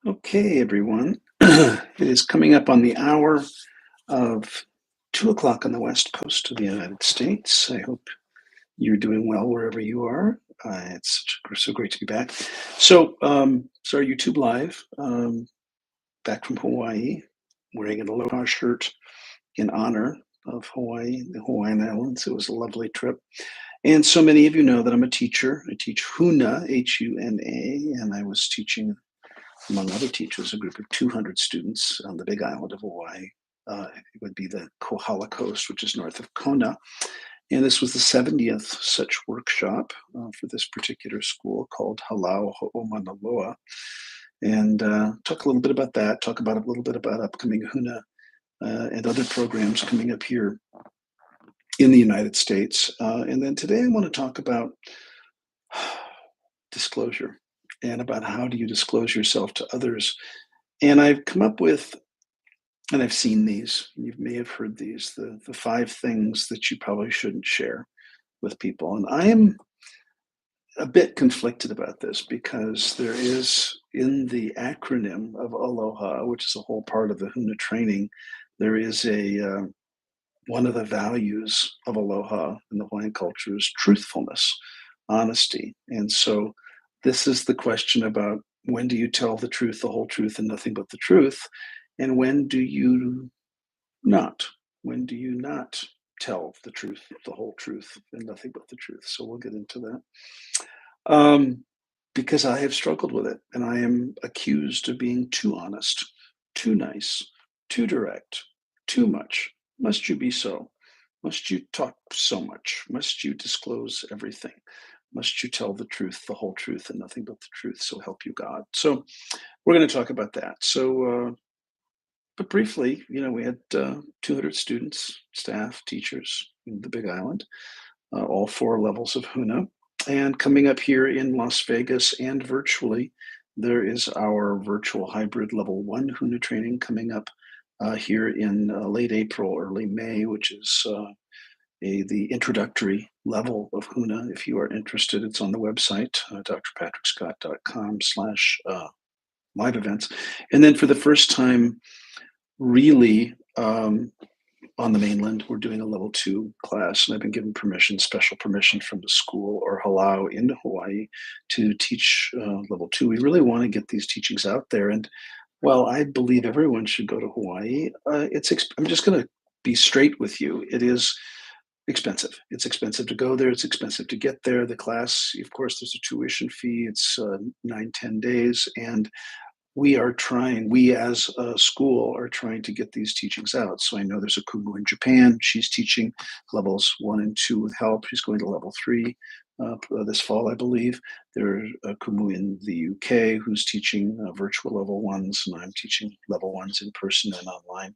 Okay, everyone. It is coming up on the hour of 2 o'clock on the West Coast of the United States. I hope you're doing well wherever you are. It's so great to be back. So our YouTube Live, back from Hawaii, wearing an Aloha shirt in honor of Hawaii, the Hawaiian Islands. It was a lovely trip. And so many of you know that I'm a teacher. I teach Huna, Huna, and I was teaching among other teachers, a group of 200 students on the Big Island of Hawaii. It would be the Kohala Coast, which is north of Kona. And this was the 70th such workshop for this particular school called Halau Ho'omanaloa. And talk a little bit about that, talk about a little bit about upcoming Huna and other programs coming up here in the United States. And then today I want to talk about disclosure and about how do you disclose yourself to others. And I've come up with, and I've seen these, you may have heard these, the 5 things that you probably shouldn't share with people. And I am a bit conflicted about this because there is in the acronym of Aloha, which is a whole part of the Huna training, there is one of the values of Aloha in the Hawaiian culture is truthfulness, honesty. And so this is the question about when do you tell the truth, the whole truth, and nothing but the truth? And when do you not? When do you not tell the truth, the whole truth, and nothing but the truth? So we'll get into that. Because I have struggled with it, and I am accused of being too honest, too nice, too direct, too much. Must you be so? Must you talk so much? Must you disclose everything? Must you tell the truth, the whole truth, and nothing but the truth? So help you God. So we're going to talk about that. But briefly, we had 200 students, staff, teachers in the Big Island, all 4 levels of Huna. And coming up here in Las Vegas and virtually, there is our virtual hybrid level 1 Huna training coming up here in late April, early May, which is the introductory level of Huna. If you are interested, it's on the website, drpatrickscott.com/live events. And then for the first time, really, on the mainland, we're doing a level 2 class, and I've been given permission, special permission from the school or Halau in Hawaii to teach level 2. We really want to get these teachings out there. And while I believe everyone should go to Hawaii, I'm just going to be straight with you. It is expensive. It's expensive to go there. It's expensive to get there. The class, of course, there's a tuition fee. It's 9-10 days. And we as a school are trying to get these teachings out. So I know there's a Kumu in Japan. She's teaching levels 1 and 2 with help. She's going to level 3 this fall, I believe. There's a Kumu in the UK who's teaching virtual level 1s, and I'm teaching level 1s in person and online.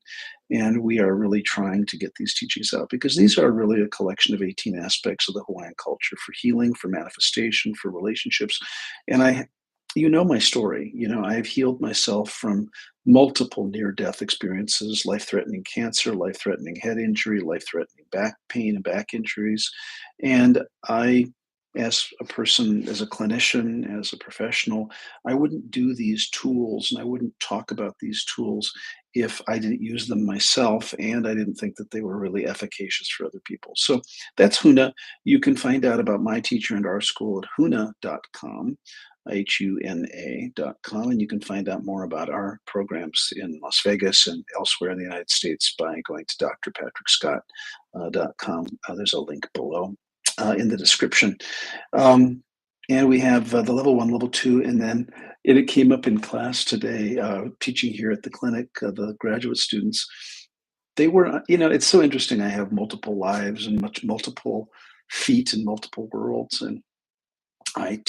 And we are really trying to get these teachings out because these are really a collection of 18 aspects of the Hawaiian culture for healing, for manifestation, for relationships. And my story. I've healed myself from multiple near-death experiences, life-threatening cancer, life-threatening head injury, life-threatening back pain and back injuries. And I, as a person, as a clinician, as a professional, I wouldn't do these tools and I wouldn't talk about these tools if I didn't use them myself and I didn't think that they were really efficacious for other people. So that's Huna. You can find out about my teacher and our school at huna.com. HUNA.com, and you can find out more about our programs in Las Vegas and elsewhere in the United States by going to drpatrickscott.com. There's a link below in the description. And we have the level 1, level 2, and then it came up in class today, teaching here at the clinic, the graduate students. They were, it's so interesting. I have multiple lives and multiple feet in multiple worlds. And I'm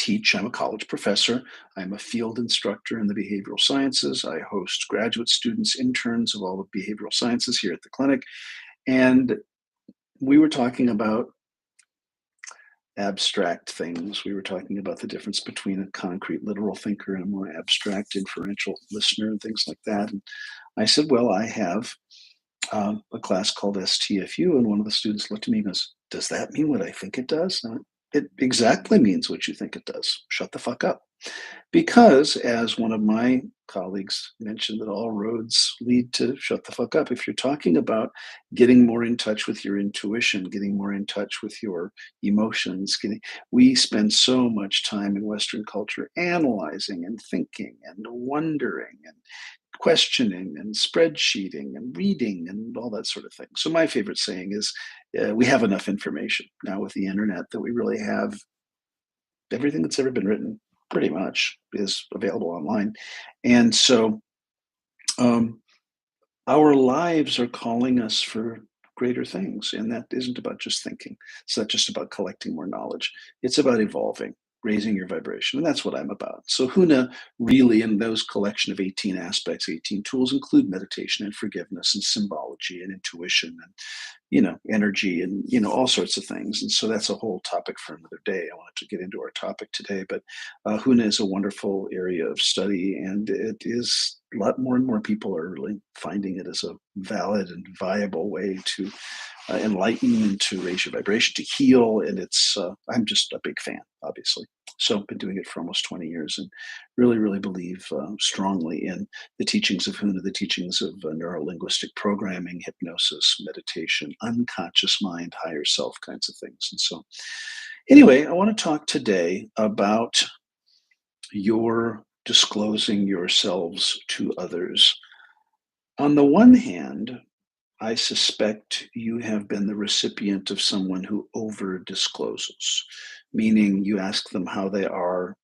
a college professor. I'm a field instructor in the behavioral sciences. I host graduate students, interns of all the behavioral sciences here at the clinic. And we were talking about abstract things. We were talking about the difference between a concrete, literal thinker and a more abstract, inferential listener and things like that. And I said, well, I have a class called STFU. And one of the students looked at me and goes, does that mean what I think it does? And it exactly means what you think it does. Shut the fuck up. Because, as one of my colleagues mentioned, that all roads lead to shut the fuck up. If you're talking about getting more in touch with your intuition, getting more in touch with your emotions, we spend so much time in Western culture analyzing and thinking and wondering and questioning and spreadsheeting and reading and all that sort of thing. So my favorite saying is, we have enough information now with the internet that we really have everything that's ever been written pretty much is available online. And so um, our lives are calling us for greater things. And that isn't about just thinking. It's not just about collecting more knowledge. It's about evolving, raising your vibration. And that's what I'm about. So Huna really, in those collection of 18 aspects, 18 tools, include meditation and forgiveness and symbology and intuition and energy and, all sorts of things. And so that's a whole topic for another day. I wanted to get into our topic today, but Huna is a wonderful area of study, and it is a lot more and more people are really finding it as a valid and viable way to enlighten and to raise your vibration, to heal. And I'm just a big fan, obviously. So I've been doing it for almost 20 years and really, really believe strongly in the teachings of Huna, the teachings of neuro-linguistic programming, hypnosis, meditation, unconscious mind, higher self kinds of things. And so anyway, I want to talk today about your disclosing yourselves to others. On the one hand, I suspect you have been the recipient of someone who over discloses, meaning you ask them how they are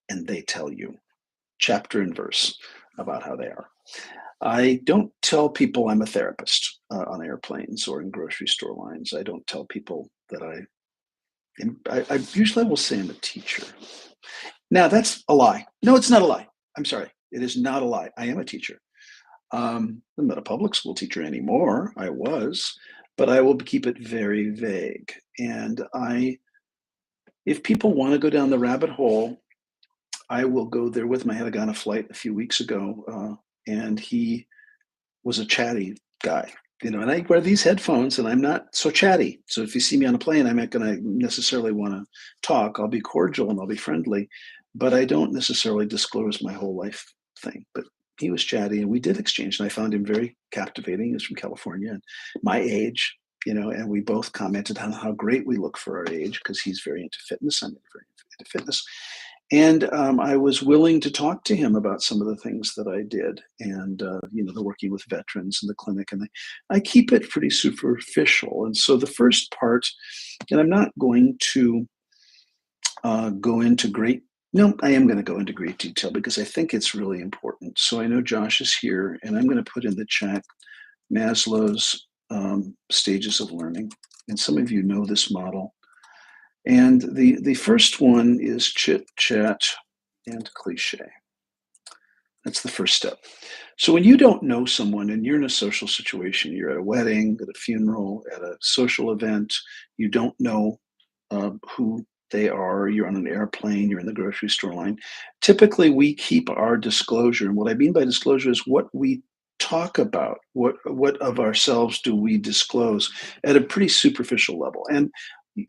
and they tell you, chapter and verse, about how they are. I don't tell people I'm a therapist on airplanes or in grocery store lines. I don't tell people that I usually will say I'm a teacher. Now, that's a lie. No, it's not a lie. I'm sorry. It is not a lie. I am a teacher. I'm not a public school teacher anymore. I was, but I will keep it very vague. And if people want to go down the rabbit hole, I will go there with them. I had a guy on a flight a few weeks ago, and he was a chatty guy, and I wear these headphones and I'm not so chatty. So if you see me on a plane, I'm not going to necessarily want to talk. I'll be cordial and I'll be friendly, but I don't necessarily disclose my whole life thing. But he was chatty and we did exchange, and I found him very captivating. He was from California and my age, and we both commented on how great we look for our age because he's very into fitness. I'm very into fitness. And I was willing to talk to him about some of the things that I did, and the working with veterans in the clinic. And I keep it pretty superficial. And so the first part, and I'm not going to go into great. No, I am going to go into great detail because I think it's really important. So I know Josh is here, and I'm going to put in the chat Maslow's stages of learning. And some of you know this model. And the first one is chit chat and cliche. That's the first step. So when you don't know someone and you're in a social situation, you're at a wedding, at a funeral, at a social event, you don't know who they are, you're on an airplane, you're in the grocery store line. Typically, we keep our disclosure. And what I mean by disclosure is what we talk about. What of ourselves do we disclose at a pretty superficial level? And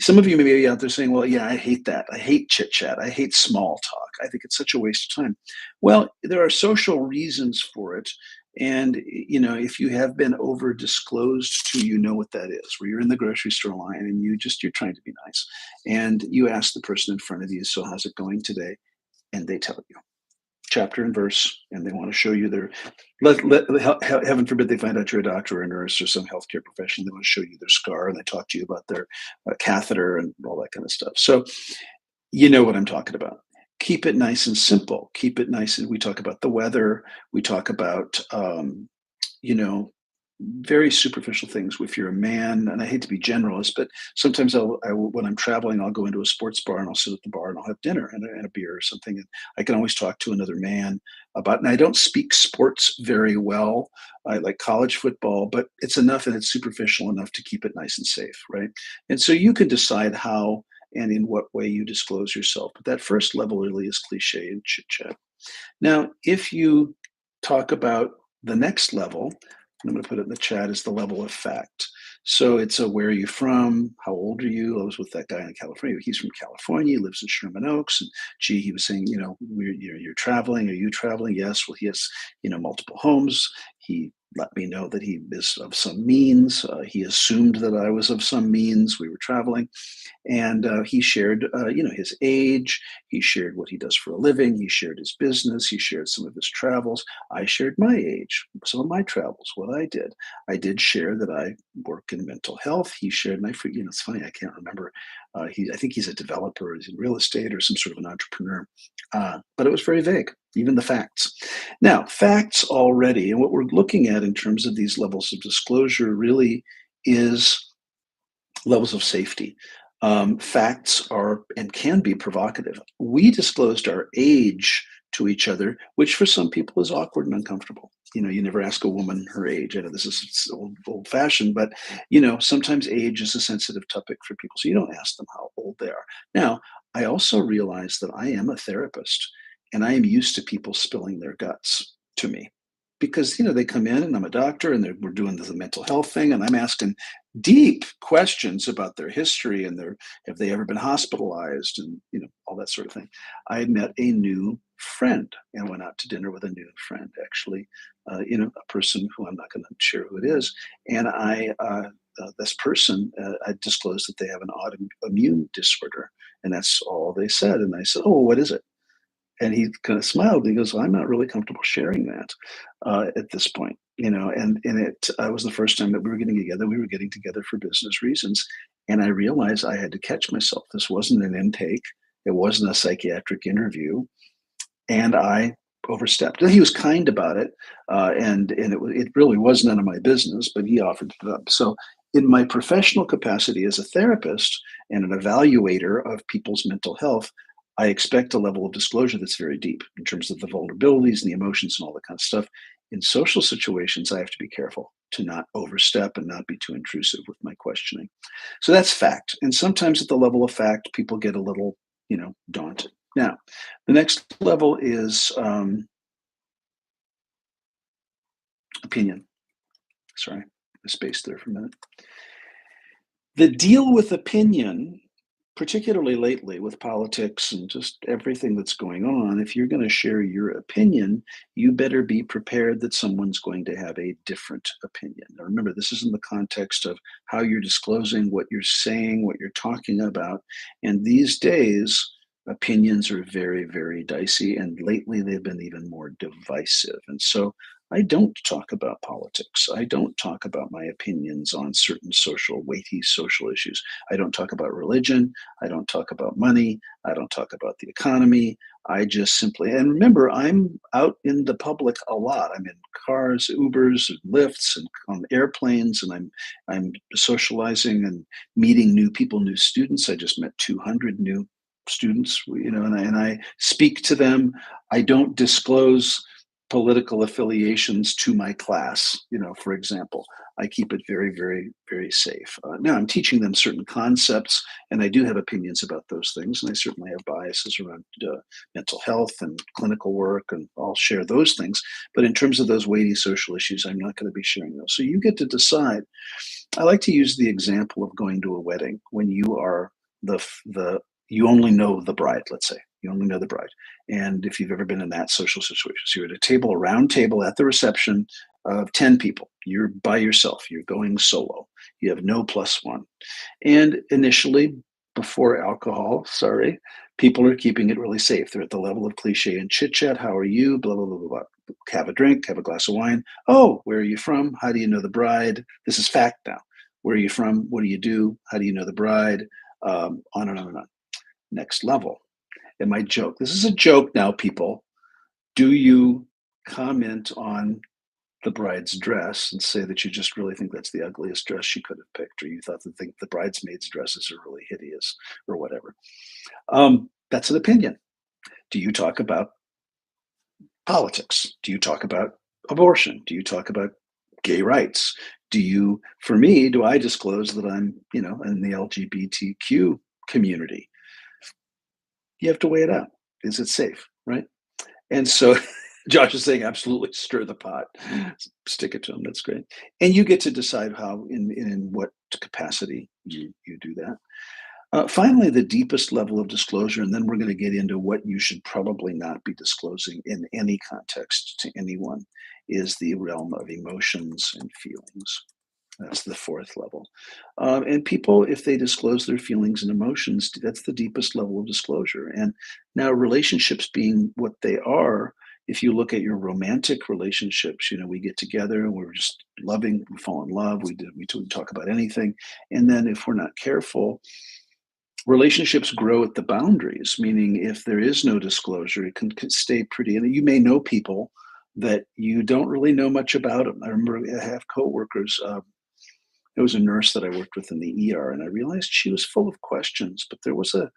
some of you may be out there saying, well, yeah, I hate that. I hate chit chat. I hate small talk. I think it's such a waste of time. Well, there are social reasons for it. And, if you have been over disclosed to, what that is, where you're in the grocery store line and you're trying to be nice. And you ask the person in front of you, so how's it going today? And they tell you chapter and verse, and they want to show you heaven forbid they find out you're a doctor or a nurse or some healthcare professional. They want to show you their scar, and they talk to you about their catheter and all that kind of stuff. So you know what I'm talking about. Keep it nice and simple. Keep it nice. And we talk about the weather. We talk about, very superficial things. If you're a man, and I hate to be generalist, but sometimes when I'm traveling, I'll go into a sports bar and I'll sit at the bar and I'll have dinner and a beer or something. And I can always talk to another man about, and I don't speak sports very well. I like college football, but it's enough and it's superficial enough to keep it nice and safe, right? And so you can decide how and in what way you disclose yourself. But that first level really is cliche and chit chat. Now, if you talk about the next level, I'm going to put it in the chat, is the level of fact. So it's a where are you from? How old are you? I was with that guy in California. He's from California. He lives in Sherman Oaks. And gee, he was saying, you're traveling. Are you traveling? Yes. Well, he has, multiple homes. He let me know that he is of some means. He assumed that I was of some means. We were traveling. And he shared, his age. He shared what he does for a living. He shared his business. He shared some of his travels. I shared my age, some of my travels, what I did. I did share that I work in mental health. He shared, and it's funny, I can't remember. I think he's a developer, he's in real estate or some sort of an entrepreneur. But it was very vague, even the facts. Now, facts already, and what we're looking at in terms of these levels of disclosure really is levels of safety. Facts are and can be provocative. We disclosed our age to each other, which for some people is awkward and uncomfortable. You never ask a woman her age. I know this is old fashioned, but sometimes age is a sensitive topic for people, so you don't ask them how old they are. Now, I also realize that I am a therapist, and I am used to people spilling their guts to me because they come in and I'm a doctor and we're doing the mental health thing, and I'm asking deep questions about their history and their have they ever been hospitalized and all that sort of thing. I met a new friend and went out to dinner with a new friend, actually, a person who I'm not going to share who it is, and this person, I disclosed that they have an autoimmune disorder, and that's all they said. And I said, "Oh, what is it?" And he kind of smiled. And he goes, "Well, I'm not really comfortable sharing that at this point." And it was the first time that we were getting together. We were getting together for business reasons, and I realized I had to catch myself. This wasn't an intake. It wasn't a psychiatric interview, and I overstepped. And he was kind about it, and it really was none of my business. But he offered it up. So, in my professional capacity as a therapist and an evaluator of people's mental health, I expect a level of disclosure that's very deep in terms of the vulnerabilities and the emotions and all that kind of stuff. In social situations, I have to be careful to not overstep and not be too intrusive with my questioning. So that's fact. And sometimes at the level of fact, people get a little, daunted. Now, the next level is opinion. Sorry, I spaced there for a minute. The deal with opinion, particularly lately with politics and just everything that's going on, if you're going to share your opinion, you better be prepared that someone's going to have a different opinion. Now, remember, this is in the context of how you're disclosing, what you're saying, what you're talking about. And these days, opinions are very, very dicey. And lately, they've been even more divisive. And so I don't talk about politics. I don't talk about my opinions on certain weighty social issues. I don't talk about religion. I don't talk about money. I don't talk about the economy. I just simply, and remember, I'm out in the public a lot. I'm in cars, Ubers, and Lyfts, and on airplanes, and I'm socializing and meeting new people, new students. I just met 200 new students, and I speak to them. I don't disclose political affiliations to my class, for example. I keep it very, very, very safe. Now I'm teaching them certain concepts, and I do have opinions about those things, and I certainly have biases around mental health and clinical work, and I'll share those things. But in terms of those weighty social issues, I'm not going to be sharing those. So you get to decide. I like to use the example of going to a wedding when you are the you only know the bride, let's say. You only know the bride. And if you've ever been in that social situation, so you're at a round table at the reception of 10 people. You're by yourself. You're going solo. You have no plus one. And initially, before alcohol, sorry, people are keeping it really safe. They're at the level of cliche and chit chat. How are you? Blah, blah, blah, blah, blah. Have a drink, have a glass of wine. Oh, where are you from? How do you know the bride? This is fact now. Where are you from? What do you do? How do you know the bride? On and on and on. Next level. And my joke, this is a joke now, people. Do you comment on the bride's dress and say that you just really think that's the ugliest dress she could have picked, or you thought the bridesmaids' dresses are really hideous, or whatever? That's an opinion. Do you talk about politics? Do you talk about abortion? Do you talk about gay rights? For me, do I disclose that I'm, in the LGBTQ community? You have to weigh it out. Is it safe, right? And so Josh is saying, absolutely stir the pot. Stick it to them. That's great. And you get to decide how, in what capacity you do that. Finally, the deepest level of disclosure, and then we're going to get into what you should probably not be disclosing in any context to anyone, is the realm of emotions and feelings. That's the fourth level. And people, if they disclose their feelings and emotions, that's the deepest level of disclosure. And now, relationships being what they are, if you look at your romantic relationships, we get together and we're just loving, we fall in love, we talk about anything. And then, if we're not careful, relationships grow at the boundaries, meaning if there is no disclosure, it can stay pretty. And you may know people that you don't really know much about them. I remember I have coworkers. There was a nurse that I worked with in the ER, and I realized she was full of questions. But there was a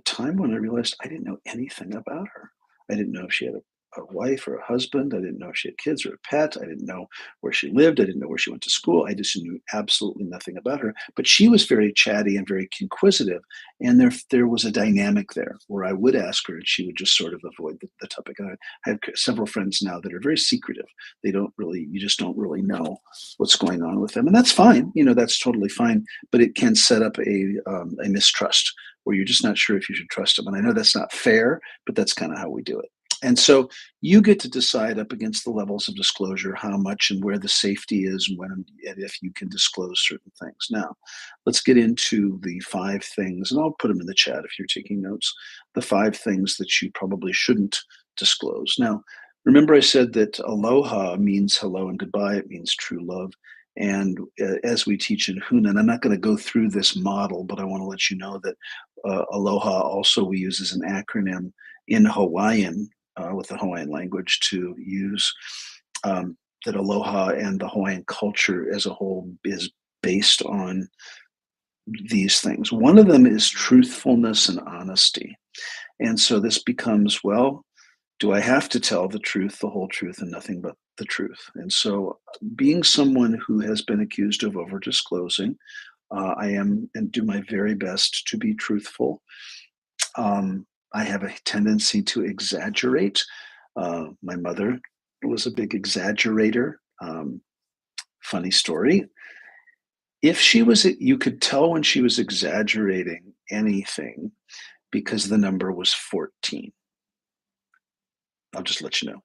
time when I realized I didn't know anything about her. I didn't know if she had a wife or a husband. I didn't know if she had kids or a pet. I didn't know where she lived. I didn't know where she went to school. I just knew absolutely nothing about her. But she was very chatty and very inquisitive. And there was a dynamic there where I would ask her and she would just sort of avoid the topic. And I have several friends now that are very secretive. You just don't really know what's going on with them. And that's fine. That's totally fine. But it can set up a mistrust where you're just not sure if you should trust them. And I know that's not fair, but that's kind of how we do it. And so you get to decide up against the levels of disclosure how much and where the safety is and when and if you can disclose certain things. Now, let's get into the five things, and I'll put them in the chat if you're taking notes. The five things that you probably shouldn't disclose. Now, remember I said that aloha means hello and goodbye. It means true love. And as we teach in Huna, and I'm not going to go through this model, but I want to let you know that aloha also we use as an acronym in Hawaiian with the Hawaiian language to use that aloha and the Hawaiian culture as a whole is based on these things. One of them is truthfulness and honesty. And so this becomes, well, do I have to tell the truth, the whole truth, and nothing but the truth? And so, being someone who has been accused of over disclosing, I am and do my very best to be truthful. I have a tendency to exaggerate. My mother was a big exaggerator. Funny story. If you could tell when she was exaggerating anything because the number was 14. I'll just let you know.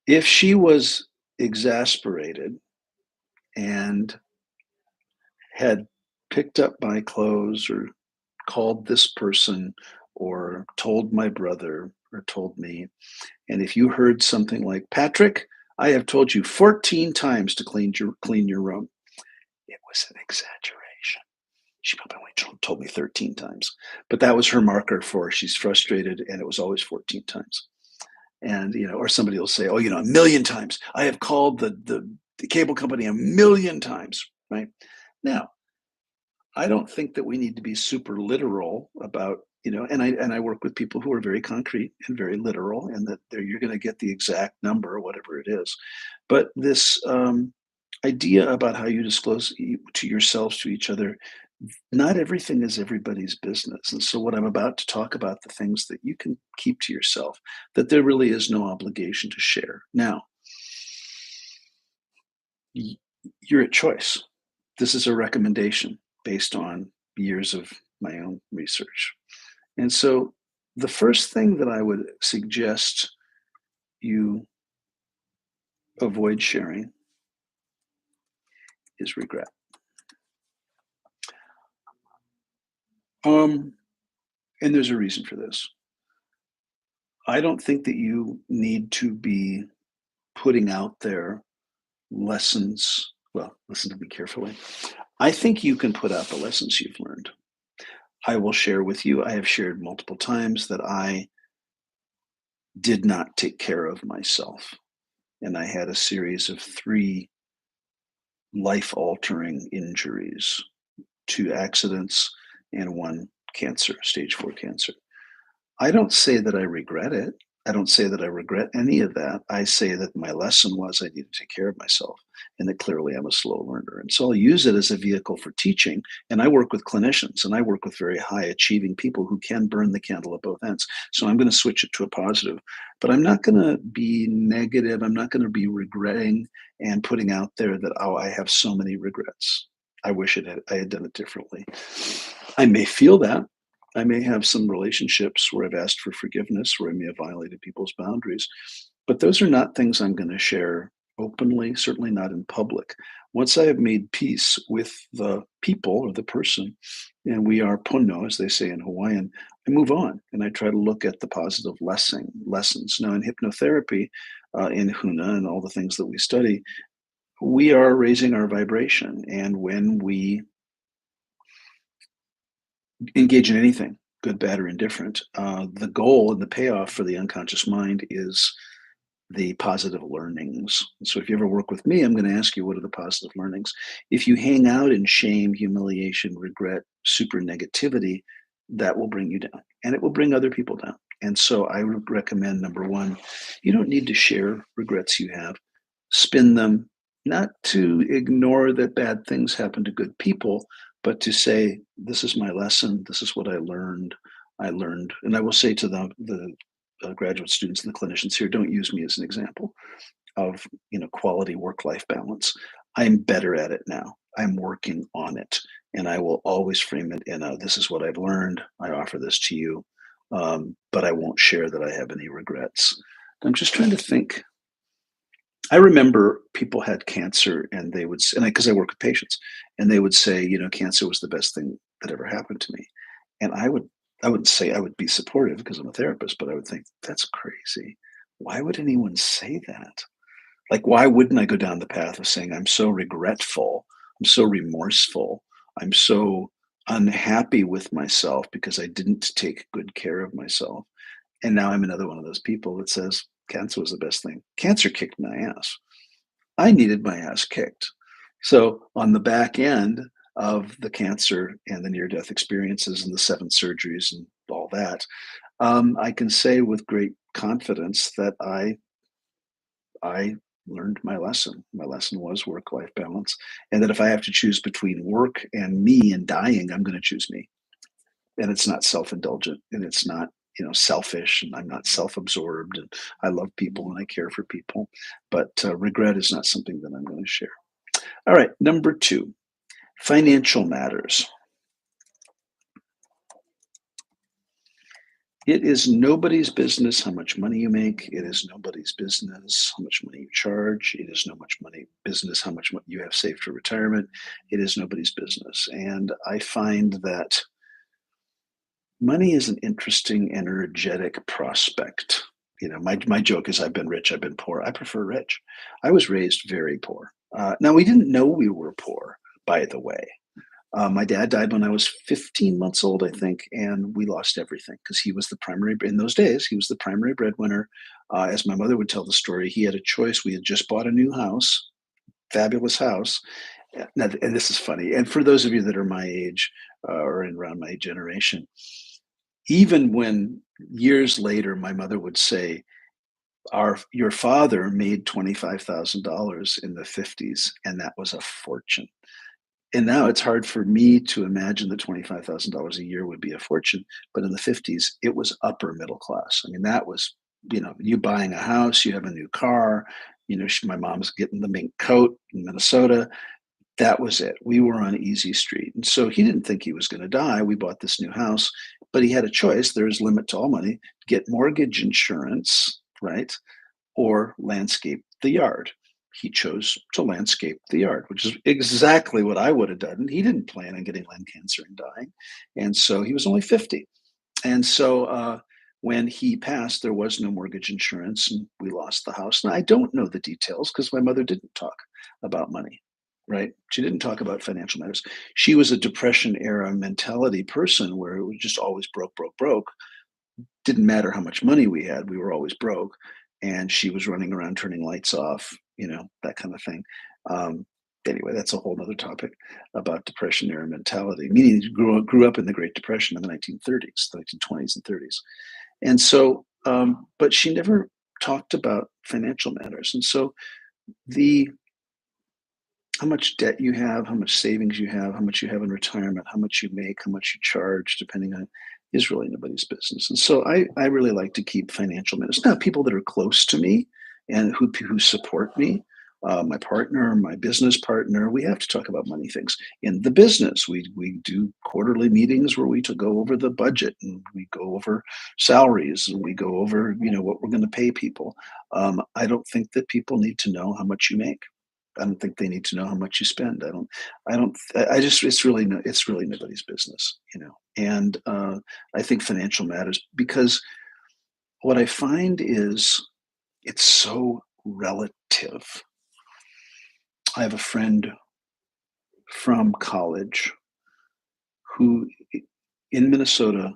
If she was exasperated and had picked up my clothes or called this person or told my brother or told me, and if you heard something like, Patrick, I have told you 14 times to clean your room, it was an exaggeration. She probably only told me 13 times, but that was her marker for she's frustrated, and it was always 14 times. And or somebody will say, oh, a million times. I have called the cable company a million times, right? Now, I don't think that we need to be super literal about, and I work with people who are very concrete and very literal, and that you're going to get the exact number, whatever it is. But this idea about how you disclose to yourselves, to each other, not everything is everybody's business. And so, what I'm about to talk about, the things that you can keep to yourself, that there really is no obligation to share. Now, you're at choice. This is a recommendation based on years of my own research. And so, the first thing that I would suggest you avoid sharing is regret. And there's a reason for this. I don't think that you need to be putting out there lessons. Well, listen to me carefully. I think you can put out the lessons you've learned. I will share with you, I have shared multiple times that I did not take care of myself. And I had a series of 3 life altering injuries, 2 accidents, and 1 cancer, stage 4 cancer. I don't say that I regret it. I don't say that I regret any of that. I say that my lesson was I need to take care of myself and that clearly I'm a slow learner. And so I'll use it as a vehicle for teaching. And I work with clinicians and I work with very high achieving people who can burn the candle at both ends. So I'm going to switch it to a positive, but I'm not going to be negative. I'm not going to be regretting and putting out there that, oh, I have so many regrets. I wish I had done it differently. I may feel that. I may have some relationships where I've asked for forgiveness, where I may have violated people's boundaries, but those are not things I'm going to share openly, certainly not in public. Once I have made peace with the people or the person, and we are punno, as they say in Hawaiian, I move on and I try to look at the positive lessons. Now, in hypnotherapy, in Huna and all the things that we study, we are raising our vibration. And when we engage in anything, good, bad, or indifferent, the goal and the payoff for the unconscious mind is the positive learnings. So if you ever work with me, I'm going to ask you, what are the positive learnings? If you hang out in shame, humiliation, regret, super negativity, that will bring you down and it will bring other people down. And so I would recommend, number one, you don't need to share regrets you have, spin them, not to ignore that bad things happen to good people, but to say, this is my lesson. This is what I learned. And I will say to the graduate students and the clinicians here, don't use me as an example of quality work-life balance. I'm better at it now. I'm working on it, and I will always frame it in a, this is what I've learned. I offer this to you, but I won't share that I have any regrets. I'm just trying to think. I remember people had cancer, and they would, and because I work with patients, and they would say, cancer was the best thing that ever happened to me, and I wouldn't say I would be supportive because I'm a therapist, but I would think that's crazy. Why would anyone say that? Like, why wouldn't I go down the path of saying, I'm so regretful, I'm so remorseful, I'm so unhappy with myself because I didn't take good care of myself. And now I'm another one of those people that says, cancer was the best thing. Cancer kicked my ass. I needed my ass kicked. So on the back end of the cancer and the near-death experiences and the 7 surgeries and all that, I can say with great confidence that I learned my lesson. My lesson was work-life balance, and that if I have to choose between work and me and dying, I'm going to choose me. And it's not self-indulgent, and it's not selfish, and I'm not self-absorbed, and I love people and I care for people. But regret is not something that I'm going to share. All right, number 2, financial matters. It is nobody's business how much money you make. It is nobody's business how much money you charge. It is no much money business how much you have saved for retirement. It is nobody's business. And I find that money is an interesting, energetic prospect. My joke is I've been rich, I've been poor. I prefer rich. I was raised very poor. Now, we didn't know we were poor, by the way. My dad died when I was 15 months old, I think, and we lost everything because he was the primary, in those days, he was the primary breadwinner. As my mother would tell the story, he had a choice. We had just bought a new house, fabulous house. Now, and this is funny. And for those of you that are my age or around my generation, even when years later my mother would say, your father made $25,000 in the 50s, and that was a fortune. And now it's hard for me to imagine that $25,000 a year would be a fortune, but in the 50s, it was upper middle class. I mean, that was, you buying a house, you have a new car, my mom's getting the mink coat in Minnesota. That was it. We were on easy street. And so he didn't think he was going to die. We bought this new house, but he had a choice. There's limit to all money, get mortgage insurance, right? Or landscape the yard. He chose to landscape the yard, which is exactly what I would have done. He didn't plan on getting lung cancer and dying. And so he was only 50. And so when he passed, there was no mortgage insurance and we lost the house. And I don't know the details because my mother didn't talk about money, right? She didn't talk about financial matters. She was a Depression era mentality person where it was just always broke, broke, broke. Didn't matter how much money we had, we were always broke. And she was running around turning lights off, that kind of thing. Anyway, that's a whole other topic about Depression era mentality, meaning grew up in the Great Depression in the 1930s, the 1920s and 30s. And so but she never talked about financial matters. And so the how much debt you have, how much savings you have, how much you have in retirement, how much you make, how much you charge, depending on, is really nobody's business. And so I really like to keep financial matters. Now, people that are close to me and who support me, my partner, my business partner, we have to talk about money things. In the business, we do quarterly meetings where we to go over the budget and we go over salaries and we go over what we're going to pay people. I don't think that people need to know how much you make. I don't think they need to know how much you spend. I just, it's really, no, it's really nobody's business. And I think financial matters because what I find is it's so relative. I have a friend from college who in Minnesota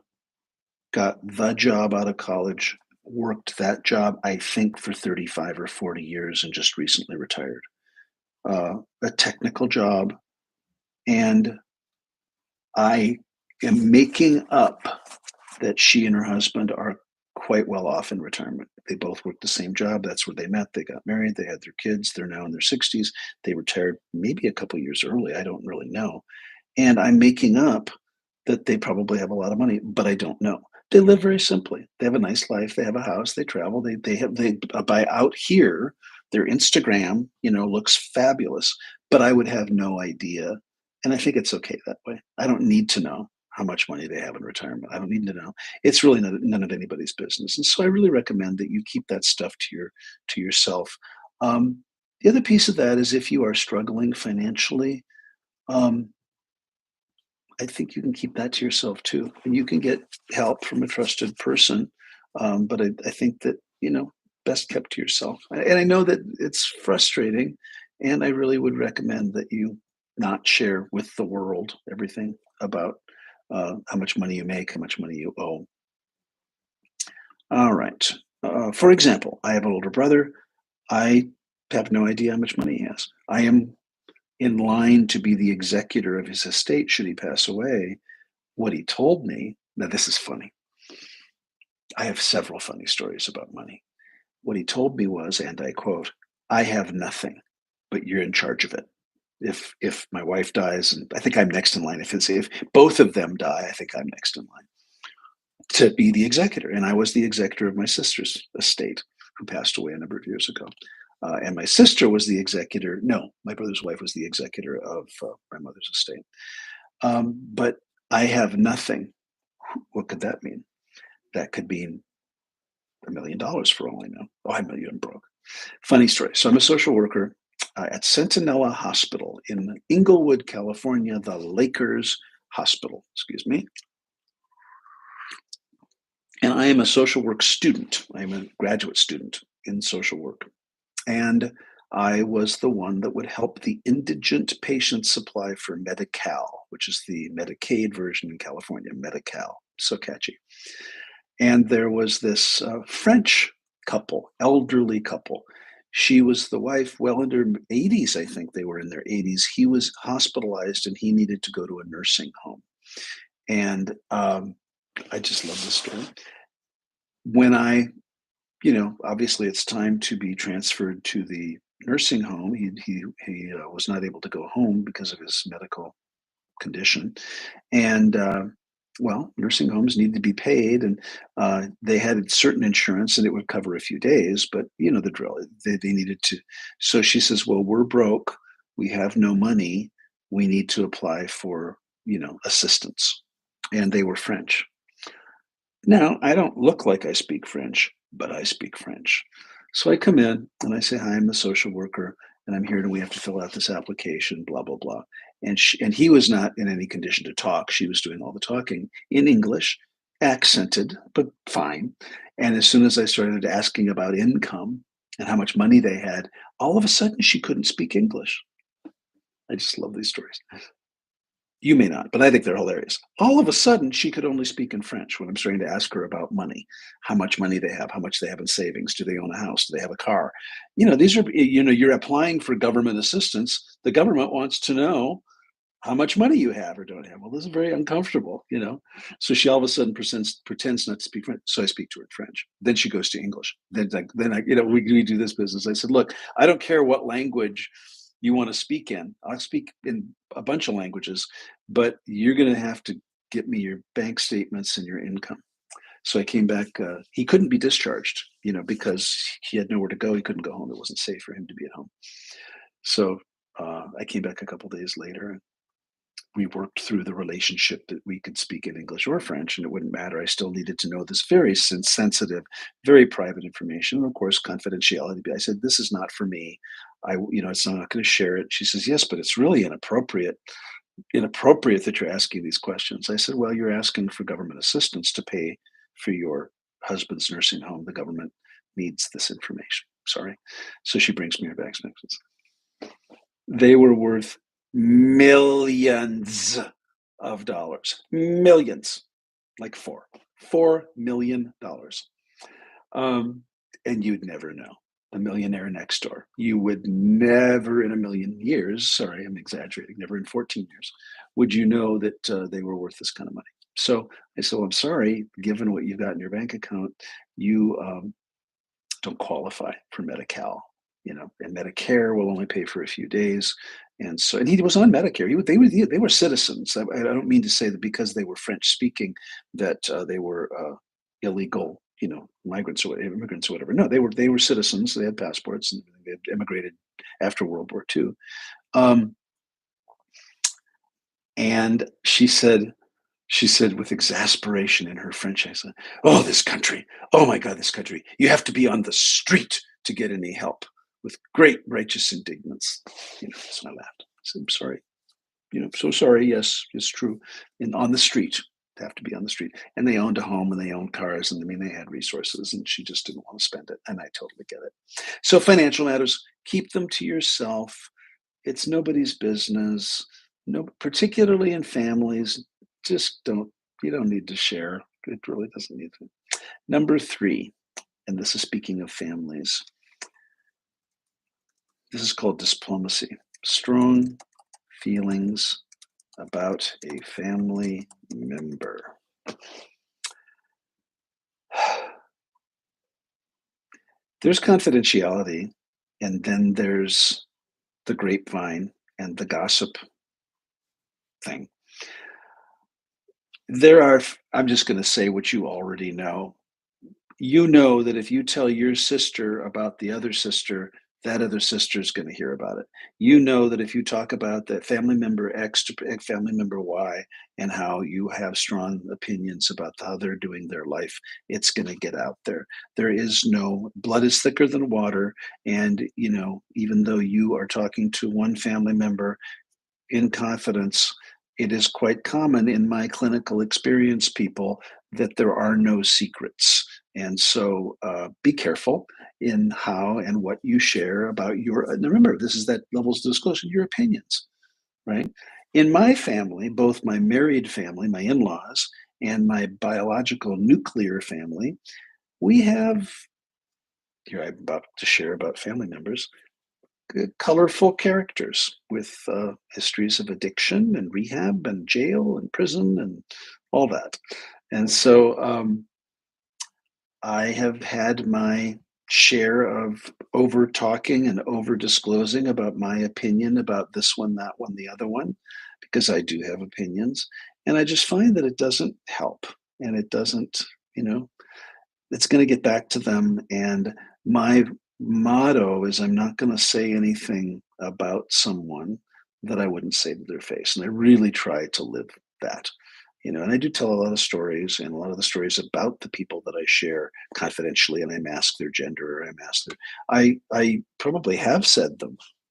got the job out of college, worked that job, I think, for 35 or 40 years and just recently retired. A technical job, and I am making up that she and her husband are quite well off in retirement. They both worked the same job. That's where they met. They got married. They had their kids. They're now in their 60s. They retired maybe a couple years early. I don't really know. And I'm making up that they probably have a lot of money, but I don't know. They live very simply. They have a nice life. They have a house. They travel. They buy out here. Their Instagram, looks fabulous, but I would have no idea. And I think it's okay that way. I don't need to know how much money they have in retirement. I don't need to know. It's really none of anybody's business. And so I really recommend that you keep that stuff to yourself. The other piece of that is if you are struggling financially, um, I think you can keep that to yourself too. And you can get help from a trusted person. But I think that, best kept to yourself. And I know that it's frustrating. And I really would recommend that you not share with the world everything about how much money you make, how much money you owe. All right. For example, I have an older brother. I have no idea how much money he has. I am in line to be the executor of his estate should he pass away. What he told me, now this is funny. I have several funny stories about money. What he told me was, and I quote, "I have nothing, but you're in charge of it. If my wife dies, and I think I'm next in line. If both of them die, I think I'm next in line to be the executor." And I was the executor of my sister's estate, who passed away a number of years ago. And my sister was the executor. No, my brother's wife was the executor of my mother's estate. But I have nothing. What could that mean? That could mean $1 million for all I know. Oh, I'm broke. Funny story. So I'm a social worker at Centinela Hospital in Inglewood, California, the Lakers Hospital, excuse me. And I am a social work student. I'm a graduate student in social work. And I was the one that would help the indigent patients apply for Medi-Cal, which is the Medicaid version in California, Medi-Cal. So catchy. And there was this French couple, elderly couple. She was the wife, well into her 80s, I think they were in their 80s. He was hospitalized and he needed to go to a nursing home. And I just love this story. When obviously it's time to be transferred to the nursing home. He was not able to go home because of his medical condition. And well, nursing homes need to be paid, and they had certain insurance, and it would cover a few days. But you know the drill; they needed to. So she says, "Well, we're broke. We have no money. We need to apply for assistance." And they were French. Now, I don't look like I speak French, but I speak French. So I come in and I say, "Hi, I'm the social worker, and I'm here, and we have to fill out this application, blah, blah, blah." And he was not in any condition to talk. She was doing all the talking in English, accented, but fine. And as soon as I started asking about income and how much money they had, all of a sudden she couldn't speak English. I just love these stories. You may not, but I think they're hilarious. All of a sudden, she could only speak in French when I'm starting to ask her about money, how much money they have, how much they have in savings, do they own a house, do they have a car? These are, you're applying for government assistance. The government wants to know how much money you have or don't have. Well, this is very uncomfortable, you know. So she all of a sudden pretends not to speak French. So I speak to her in French. Then she goes to English. Then I, we do this business. I said, look, I don't care what language you want to speak in. I'll speak in a bunch of languages, but you're going to have to get me your bank statements and your income. So I came back. He couldn't be discharged, because he had nowhere to go. He couldn't go home. It wasn't safe for him to be at home. So I came back a couple days later, we worked through the relationship that we could speak in English or French, and it wouldn't matter. I still needed to know this very sensitive, very private information, and of course, confidentiality. I said, "This is not for me. It's I'm not going to share it." She says, "Yes, but it's really inappropriate that you're asking these questions." I said, "Well, you're asking for government assistance to pay for your husband's nursing home. The government needs this information. Sorry." So she brings me her bank statements. They were worth millions of dollars. Millions. Like $4 million. And you'd never know. The millionaire next door. You would never in a million years, sorry, I'm exaggerating, never in 14 years, would you know that they were worth this kind of money. So I said, well, I'm sorry, given what you've got in your bank account, you don't qualify for Medi-Cal, and Medicare will only pay for a few days. And he was on Medicare. They were citizens. I don't mean to say that because they were French speaking that they were illegal, migrants or immigrants or whatever. No, they were citizens. They had passports and they had immigrated after World War II. And she said with exasperation in her French accent, "Oh, this country! Oh my God, this country! You have to be on the street to get any help." With great righteous indignance, so I laughed. I said, "I'm sorry, so sorry. Yes, it's true. And on the street, they have to be on the street." And they owned a home and they owned cars, and I mean they had resources, and she just didn't want to spend it, and I totally get it. So financial matters, keep them to yourself. It's nobody's business. No, particularly in families, just don't. You don't need to share. It really doesn't need to. Number three, and this is speaking of families. This is called diplomacy. Strong feelings about a family member. There's confidentiality, and then there's the grapevine and the gossip thing. I'm just going to say what you already know. You know that if you tell your sister about the other sister, that other sister is going to hear about it. You know that if you talk about that family member X to family member Y and how you have strong opinions about how they're doing their life, it's going to get out there. There is no blood is thicker than water. And, even though you are talking to one family member in confidence, it is quite common in my clinical experience, people, that there are no secrets. And so be careful in how and what you share about and remember, this is that levels of disclosure, your opinions, right? In my family, both my married family, my in laws, and my biological nuclear family, we have, here I'm about to share about family members, colorful characters with histories of addiction and rehab and jail and prison and all that. And so I have had my share of over talking and over disclosing about my opinion about this one, that one, the other one, because I do have opinions. And I just find that it doesn't help. And it doesn't, it's going to get back to them. And my motto is I'm not going to say anything about someone that I wouldn't say to their face. And I really try to live that. And I do tell a lot of stories, and a lot of the stories about the people that I share confidentially, and I mask their gender, or I mask their. I probably have said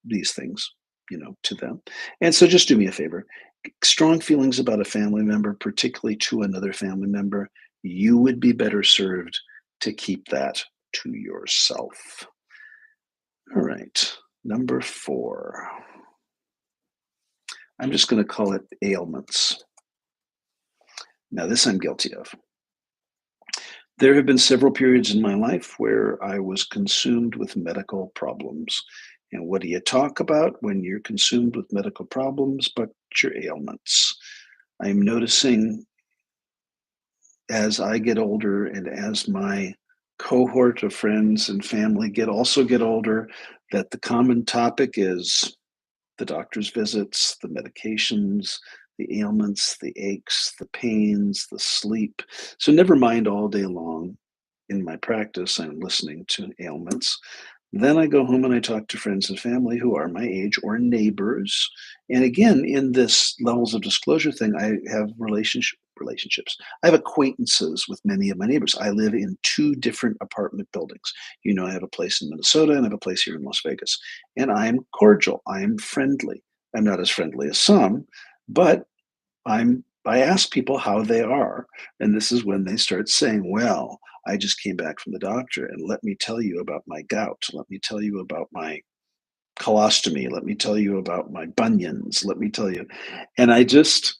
these things, to them. And so, just do me a favor: strong feelings about a family member, particularly to another family member, you would be better served to keep that to yourself. All right, number 4. I'm just going to call it ailments. Now, this I'm guilty of. There have been several periods in my life where I was consumed with medical problems. And what do you talk about when you're consumed with medical problems but your ailments. I'm noticing as I get older and as my cohort of friends and family get older, that the common topic is the doctor's visits, the medications, the ailments, the aches, the pains, the sleep. So never mind all day long in my practice, I'm listening to ailments. Then I go home and I talk to friends and family who are my age or neighbors. And again, in this levels of disclosure thing, I have relationships. I have acquaintances with many of my neighbors. I live in two different apartment buildings. You know, I have a place in Minnesota and I have a place here in Las Vegas. And I am cordial. I am friendly. I'm not as friendly as some, but I ask people how they are, and this is when they start saying, "Well, I just came back from the doctor, and let me tell you about my gout. Let me tell you about my colostomy. Let me tell you about my bunions. Let me tell you." And I just,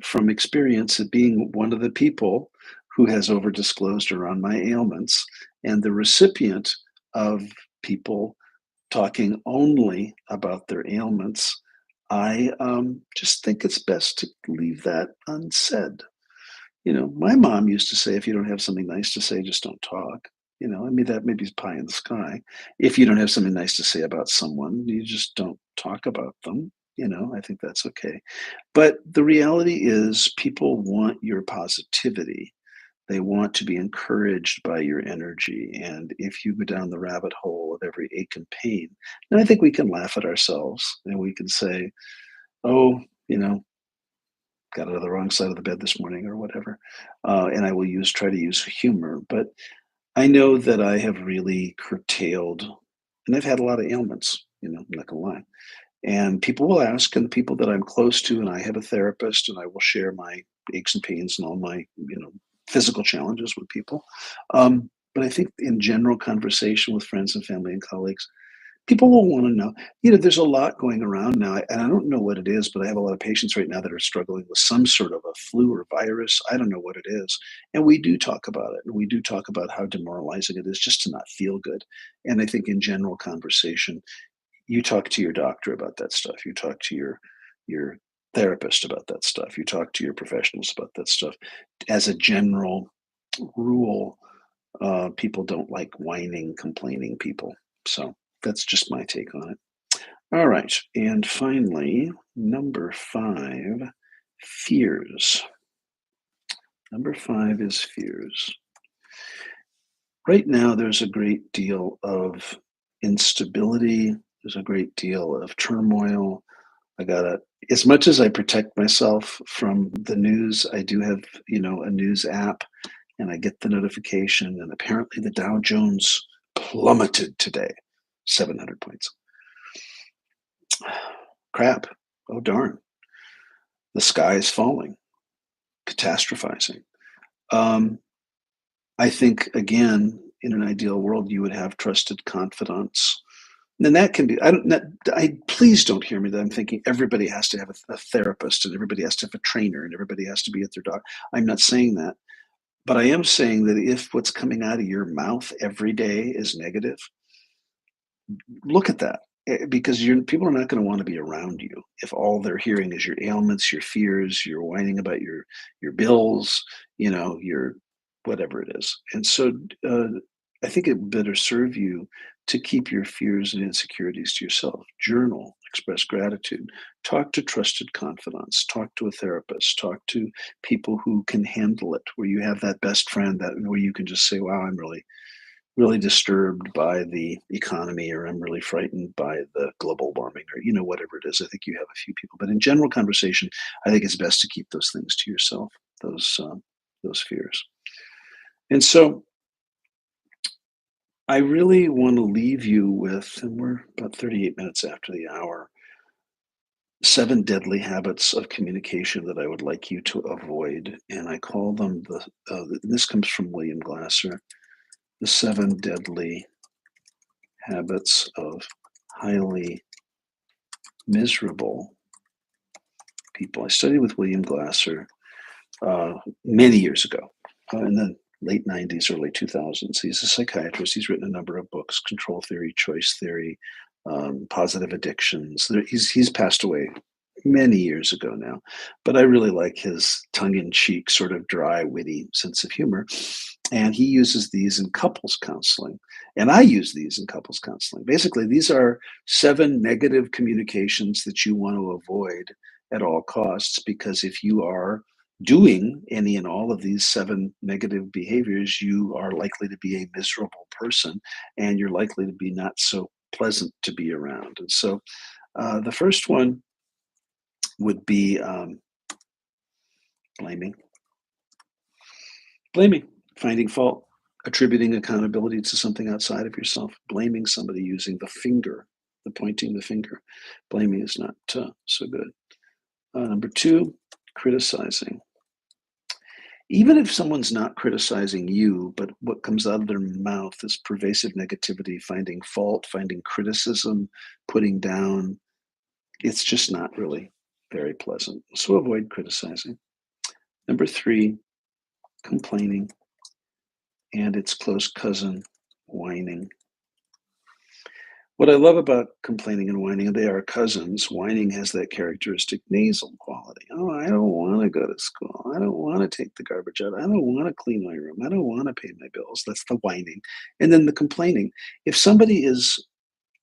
from experience of being one of the people who has over disclosed around my ailments and the recipient of people talking only about their ailments, I just think it's best to leave that unsaid. You know, my mom used to say, if you don't have something nice to say, just don't talk. You know, I mean, that maybe is pie in the sky. If you don't have something nice to say about someone, you just don't talk about them. You know, I think that's okay. But the reality is, people want your positivity. They want to be encouraged by your energy. And if you go down the rabbit hole of every ache and pain, then I think we can laugh at ourselves and we can say, oh, you know, got out of the wrong side of the bed this morning or whatever. And I will try to use humor. But I know that I have really curtailed, and I've had a lot of ailments, you know, I'm not gonna lie. And people will ask, and the people that I'm close to, and I have a therapist, and I will share my aches and pains and all my, physical challenges with people. But I think in general conversation with friends and family and colleagues, people will want to know. You know, there's a lot going around now, and I don't know what it is, but I have a lot of patients right now that are struggling with some sort of a flu or virus. I don't know what it is. And we do talk about it, and we do talk about how demoralizing it is just to not feel good. And I think in general conversation, you talk to your doctor about that stuff. You talk to your therapist about that stuff. You talk to your professionals about that stuff. As a general rule, people don't like whining, complaining people. So that's just my take on it. All right. And finally, number 5, fears. Number 5 is fears. Right now, there's a great deal of instability. There's a great deal of turmoil. I gotta, as much as I protect myself from the news, I do have, a news app and I get the notification. And apparently the Dow Jones plummeted today, 700 points. Crap. Oh, darn. The sky is falling, catastrophizing. Um, I think, again, in an ideal world, you would have trusted confidants. And that can be, I don't, not, I please don't hear me that I'm thinking everybody has to have a therapist and everybody has to have a trainer and everybody has to be at their doc. I'm not saying that. But I am saying that if what's coming out of your mouth every day is negative, look at that. Because people are not going to want to be around you if all they're hearing is your ailments, your fears, you're whining about your bills, your whatever it is. And so I think it better serve you to keep your fears and insecurities to yourself. Journal, express gratitude, talk to trusted confidants, talk to a therapist, talk to people who can handle it, where you have that best friend that where you can just say, wow, I'm really disturbed by the economy, or I'm really frightened by the global warming, or whatever it is. I think you have a few people, but in general conversation, I think it's best to keep those things to yourself, those fears. And so I really want to leave you with, and we're about 38 minutes after the hour, 7 deadly habits of communication that I would like you to avoid. And I call them this comes from William Glasser, the 7 deadly habits of highly miserable people. I studied with William Glasser many years ago, in the late 90s, early 2000s. He's a psychiatrist. He's written a number of books: Control Theory, Choice Theory, Positive Addictions. He's passed away many years ago now, but I really like his tongue-in-cheek, sort of dry, witty sense of humor, and he uses these in couples counseling, and I use these in couples counseling. Basically, these are 7 negative communications that you want to avoid at all costs, because if you are doing any and all of these 7 negative behaviors, you are likely to be a miserable person, and you're likely to be not so pleasant to be around. And so, the first one would be blaming, blaming, finding fault, attributing accountability to something outside of yourself, blaming somebody using the finger, the pointing the finger. Blaming is not so good. Number 2, criticizing. Even if someone's not criticizing you, but what comes out of their mouth is pervasive negativity, finding fault, finding criticism, putting down, it's just not really very pleasant. So avoid criticizing. Number 3, complaining, and its close cousin, whining. What I love about complaining and whining, they are cousins. Whining has that characteristic nasal quality. Oh, I don't want to go to school. I don't want to take the garbage out. I don't want to clean my room. I don't want to pay my bills. That's the whining. And then the complaining. If somebody is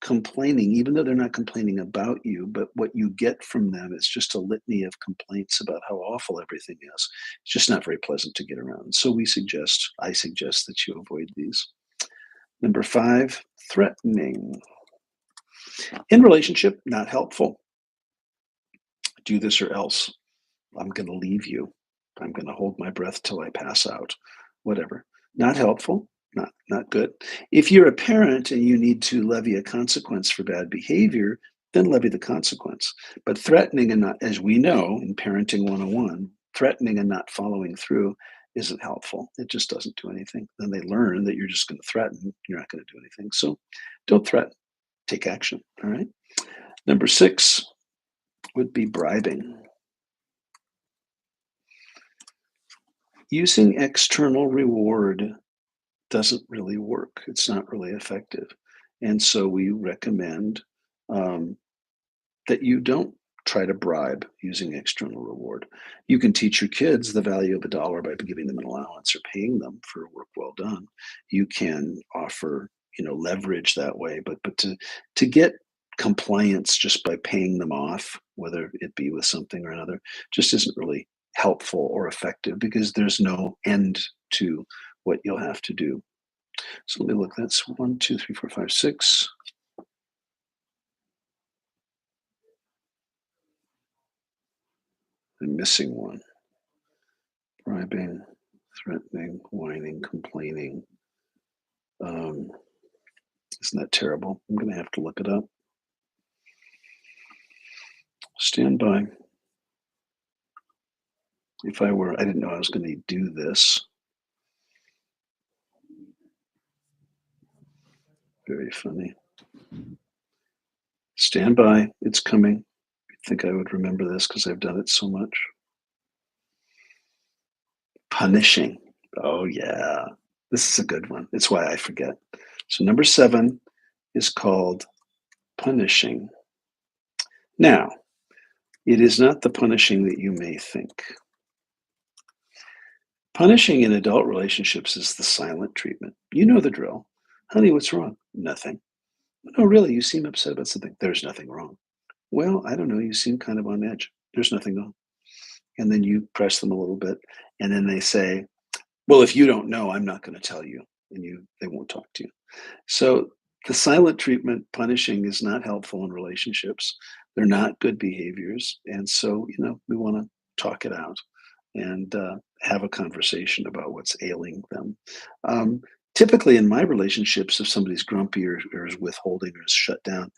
complaining, even though they're not complaining about you, but what you get from them is just a litany of complaints about how awful everything is. It's just not very pleasant to get around. So I suggest that you avoid these. Number 5, threatening. In relationship, not helpful. Do this or else. I'm going to leave you. I'm going to hold my breath till I pass out. Whatever. Not helpful. Not good. If you're a parent and you need to levy a consequence for bad behavior, then levy the consequence. But threatening and not, as we know in Parenting 101, threatening and not following through isn't helpful. It just doesn't do anything. Then they learn that you're just going to threaten. You're not going to do anything. So don't threaten. Take action. All right. Number 6 would be bribing. Using external reward doesn't really work. It's not really effective. And so we recommend that you don't try to bribe using external reward. You can teach your kids the value of a dollar by giving them an allowance or paying them for work well done. You can offer, leverage that way, but to get compliance just by paying them off, whether it be with something or another, just isn't really helpful or effective, because there's no end to what you'll have to do. So let me look. That's 1, 2, 3, 4, 5, 6. I'm missing one. Bribing, threatening, whining, complaining. Isn't that terrible? I'm going to have to look it up. Stand by. I didn't know I was going to do this. Very funny. Stand by. It's coming. I think I would remember this because I've done it so much. Punishing. Oh, yeah. This is a good one. It's why I forget. So number 7 is called punishing. Now, it is not the punishing that you may think. Punishing in adult relationships is the silent treatment. You know the drill. Honey, what's wrong? Nothing. No, really, you seem upset about something. There's nothing wrong. Well, I don't know. You seem kind of on edge. There's nothing wrong. And then you press them a little bit, and then they say, well, if you don't know, I'm not going to tell you. And they won't talk to you. So the silent treatment, punishing, is not helpful in relationships. They're not good behaviors. And so, we want to talk it out and have a conversation about what's ailing them. Typically in my relationships, if somebody's grumpy or is withholding or is shut down,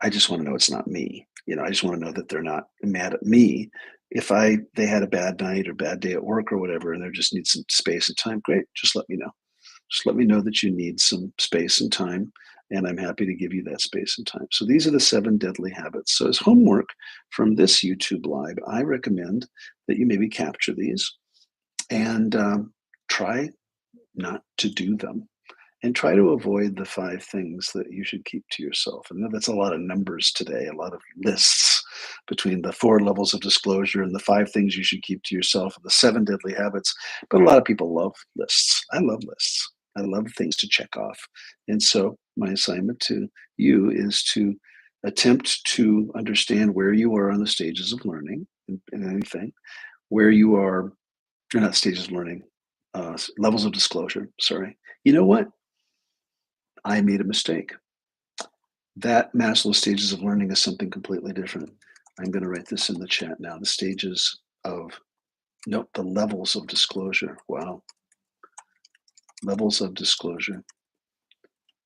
I just want to know it's not me. I just want to know that they're not mad at me. If they had a bad night or bad day at work or whatever, and they just need some space and time, great. Just let me know. Just let me know that you need some space and time, and I'm happy to give you that space and time. So these are the 7 deadly habits. So as homework from this YouTube Live, I recommend that you maybe capture these and try not to do them. And try to avoid the 5 things that you should keep to yourself. I know that's a lot of numbers today, a lot of lists, between the 4 levels of disclosure and the 5 things you should keep to yourself and the 7 deadly habits. But a lot of people love lists. I love lists. I love things to check off. And so my assignment to you is to attempt to understand where you are on the stages of learning in anything, where you are, or not stages of learning, levels of disclosure. Sorry. You know what? I made a mistake. That Maslow stages of learning is something completely different. I'm going to write this in the chat now. The stages of, nope, the levels of disclosure. Wow. Levels of disclosure.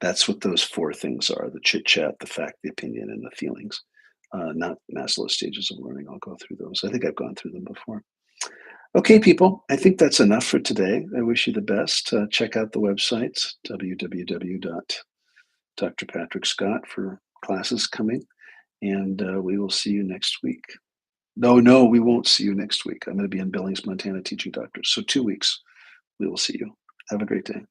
That's what those 4 things are: the chit chat, the fact, the opinion, and the feelings. Not Maslow's stages of learning. I'll go through those. I think I've gone through them before. Okay, people, I think that's enough for today. I wish you the best. Check out the website, www.drpatrickscott for classes coming, and we will see you next week. No, we won't see you next week. I'm going to be in Billings, Montana teaching doctors. So 2 weeks, we will see you. Have a great day.